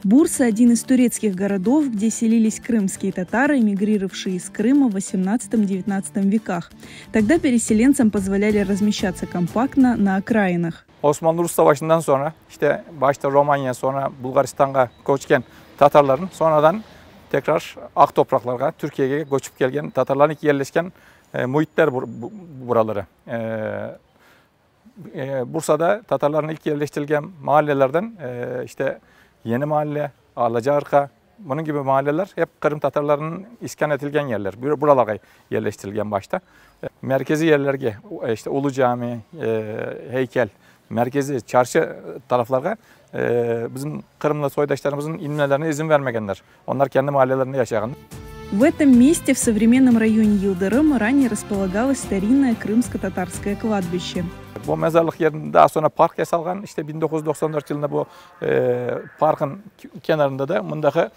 Бурса – один из турецких городов, где селились крымские татары, эмигрировавшие из Крыма в XVIII-XIX веках. Тогда переселенцам позволяли размещаться компактно на окраинах. Osmanlı-Rus Savaşı'ndan sonra işte başta Romanya sonra Bulgaristan'a göçken Tatarların sonradan tekrar ak topraklara, Türkiye'ye göçüp gelgen Tatarların ilk yerleşken muhitler buraları. Bursa'da Tatarların ilk yerleştirilgen mahallelerden işte Yeni Mahalle, Alacaarka, bunun gibi mahalleler hep Kırım Tatarlarının iskan edilgen yerler. Buralara yerleştirilgen başta. Merkezi yerlerge işte Ulu Cami, heykel, merkezi çarşı taraflara bizim Kırımlı soydaşlarımızın inmelerine izin vermegenler. Onlar kendi mahallelerinde yaşayan. В этом месте, в современном районе Йылдырым, ранее располагалось старинное крымско-татарское кладбище. Bu mezarlık yerinde daha sonra park yasalgan. İşte 1994 yılında bu parkın kenarında da bundaki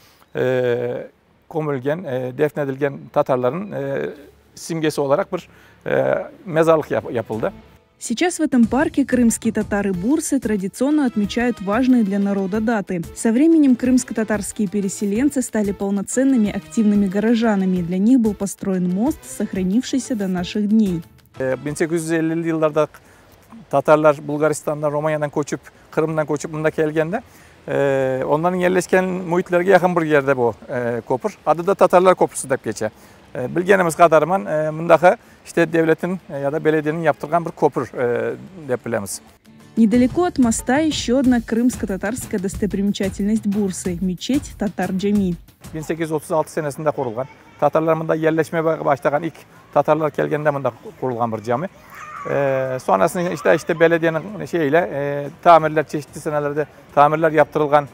gömülgen, defnedilgen Tatarların simgesi olarak bir mezarlık yapıldı. Сейчас в этом парке крымские татары Бурсы традиционно отмечают важные для народа даты. Со временем крымско-татарские переселенцы стали полноценными активными горожанами. Для них был построен мост, сохранившийся до наших дней. 1850'li yıllarda Tatarlar Bulgaristan'dan, Romanya'dan koçup, Kırım'dan koçup bunda gelgende onların yerleşken muhitlerine yakın bir yerde bu köprü. Adı da Tatarlar Köprüsü deyip geçer. Bilgenimiz kadarıyla bundaki işte devletin ya da belediyenin yaptırgan bir köprü deyip bilemiz. Недалеко от моста еще одна крымско-татарская достопримечательность Бурсы – мечеть Татар-Джами. 1836 senesinde kurulgan. Tatarlar bunda yerleşmeye başlayan ilk Tatarlar gelgende bunda kurulgan bir cami. Sonrasında işte belediyenin şeyiyle tamirler çeşitli senelerde tamirler yaptırılgan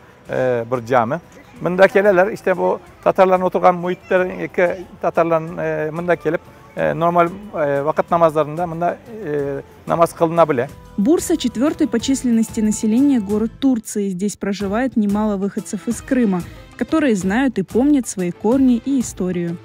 bir cami. Bundakiler işte bu Tatarların oturgan muhitlerindeki Tatarların bunda gelip normal vakit namazlarında bunda namaz kılınabilir. Бурса – четвертый по численности населения город Турции. Здесь проживает немало выходцев из Крыма, которые знают и помнят свои корни и историю.